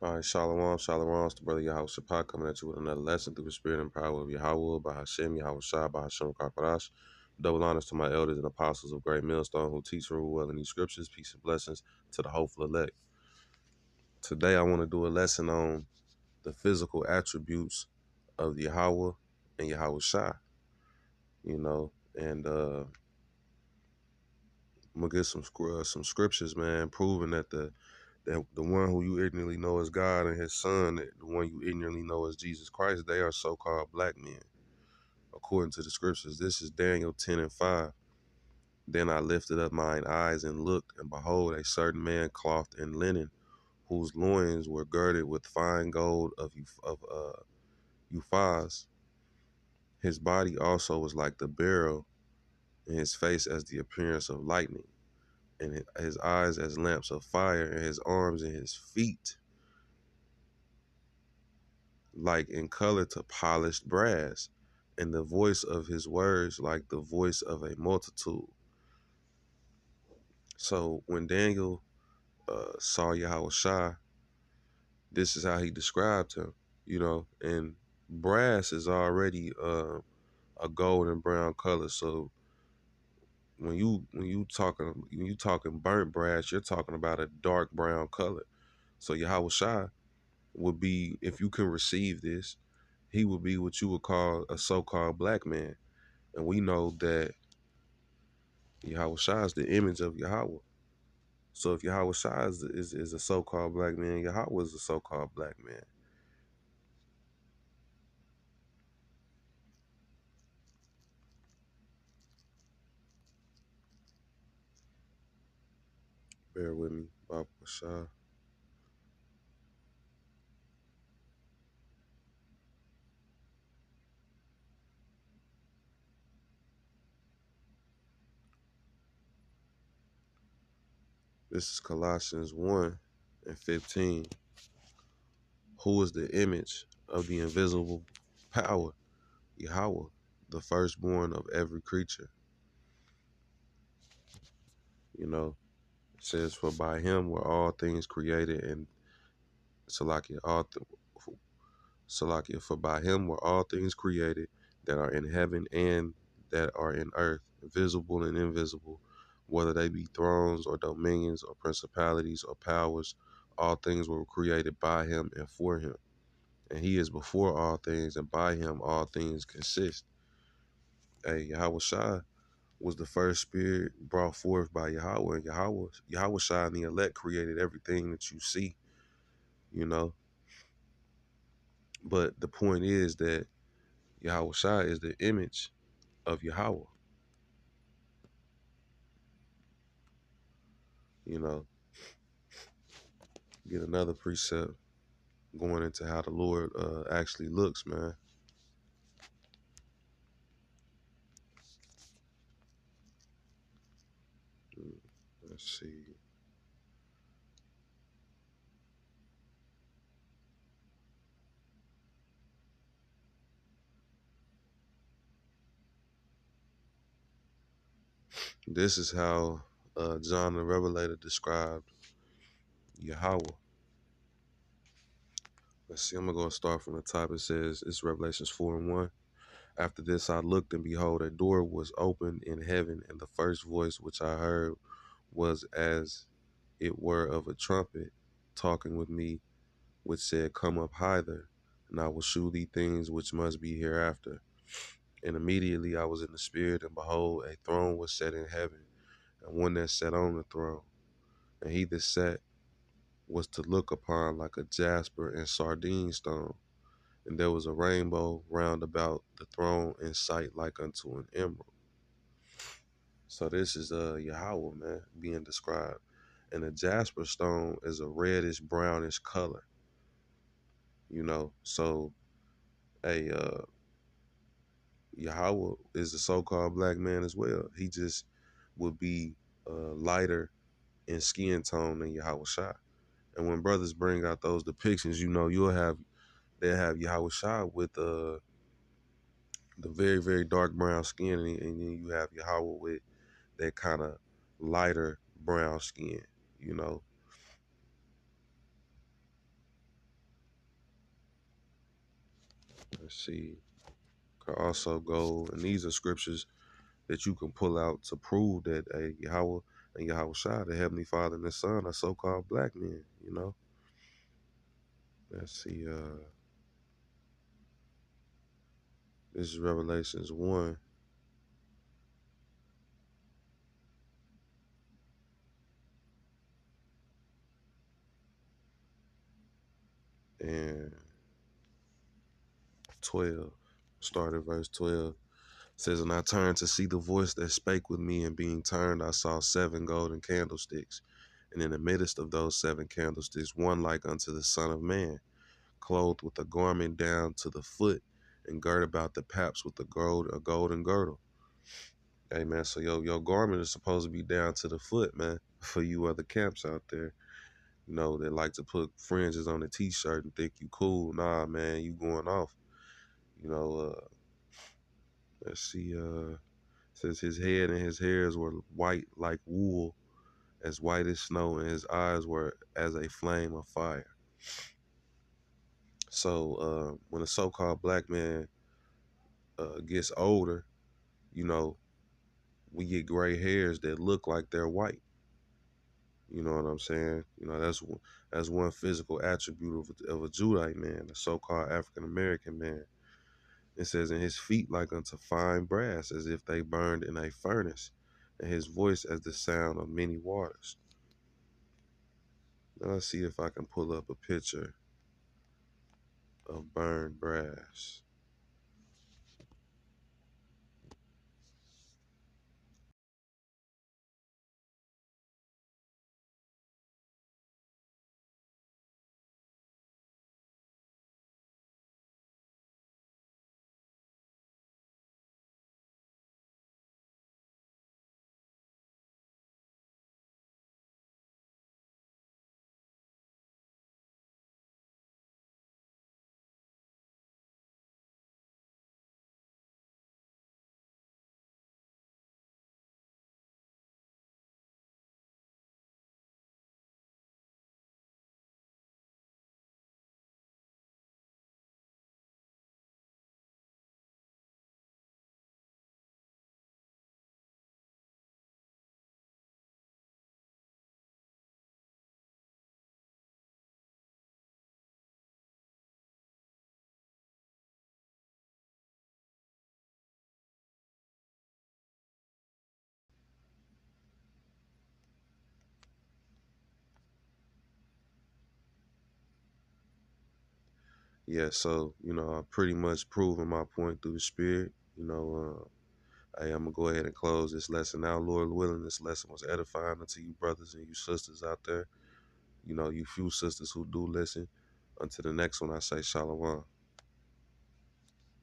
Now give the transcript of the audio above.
All right, Shalom, Shalom. It's the brother Yahweh Shaphat coming at you with another lesson through the spirit and power of Yahweh, by Hashem, Yahweh Shai, by Hashem Kakarash. Double honors to my elders and apostles of Great Millstone who teach and rule well in these scriptures. Peace and blessings to the hopeful elect. Today I want to do a lesson on the physical attributes of Yahweh and Yahweh Shai, and I'm going to get some scriptures, man, proving that the one who you ignorantly know as God and his son, the one you ignorantly know as Jesus Christ, they are so-called black men, according to the scriptures. This is Daniel 10:5. Then I lifted up mine eyes and looked, and behold, a certain man clothed in linen, whose loins were girded with fine gold of Uphaz. His body also was like the beryl, and his face as the appearance of lightning, and his eyes as lamps of fire, and his arms and his feet like in color to polished brass, and the voice of his words like the voice of a multitude. So when Daniel saw Yahweh Shai, this is how he described him, and brass is already a gold and brown color. So when you talking burnt brass, you're talking about a dark brown color. So Yahweh Shai would be, if you can receive this, he would be what you would call a so-called black man. And we know that Yahweh Shai is the image of Yahweh. So if Yahweh Shai is a so-called black man, Yahweh is a so-called black man. Bear with me, Baba Shai. This is Colossians 1:15. Who is the image of the invisible power? Yahweh, the firstborn of every creature. It says, for by him were all things created, and Salakia, Salakia, for by him were all things created that are in heaven and that are in earth, visible and invisible, whether they be thrones or dominions or principalities or powers. All things were created by him and for him. And he is before all things, and by him all things consist. Yahweh Shai was the first spirit brought forth by Yahweh. And Yahweh Shai and the elect created everything that you see, you know. But the point is that Yahweh Shai is the image of Yahweh. You know, get another precept going into how the Lord actually looks, man. Let's see. This is how John the Revelator described Yahweh. Let's see, I'm going to go start from the top. It says, it's Revelations 4:1. After this I looked, and behold, a door was opened in heaven, and the first voice which I heard was as it were of a trumpet talking with me, which said, come up hither, and I will shew thee things which must be hereafter. And immediately I was in the spirit, and behold, a throne was set in heaven, and one that sat on the throne. And he that sat was to look upon like a jasper and sardine stone. And there was a rainbow round about the throne in sight like unto an emerald. So this is Yahweh, man, being described. And the jasper stone is a reddish brownish color. So a Yahweh is a so-called black man as well. He just would be lighter in skin tone than Yahweh Shai. And when brothers bring out those depictions, they'll have Yahweh Shai with the very, very dark brown skin, and then you have Yahweh with that kind of lighter brown skin, you know. Let's see. Could also go, and these are scriptures that you can pull out to prove that Yahweh and Yahweh Shah, the Heavenly Father and the Son, are so-called black men. You know. Let's see. This is Revelations 1, and 12. Start at verse 12. It says, and I turned to see the voice that spake with me, and being turned, I saw 7 golden candlesticks. And in the midst of those 7 candlesticks, one like unto the Son of Man, clothed with a garment down to the foot, and girt about the paps with a golden girdle. Hey man, so your garment is supposed to be down to the foot, man. For you other camps out there, you know, that like to put fringes on a t-shirt and think you cool. Nah, man, you going off. You know, let's see, says his head and his hairs were white like wool, as white as snow, and his eyes were as a flame of fire. So when a so-called black man gets older, you know, we get gray hairs that look like they're white. You know what I'm saying? You know, that's one physical attribute of a Judite man, a so-called African American man. It says, and his feet like unto fine brass, as if they burned in a furnace, and his voice as the sound of many waters. Now let's see if I can pull up a picture of burned brass. Yeah, so, you know, I pretty much proven my point through the spirit. You know, hey, I'm going to go ahead and close this lesson now. Lord willing, this lesson was edifying unto you brothers and you sisters out there. You know, you few sisters who do listen. Until the next one, I say shalom.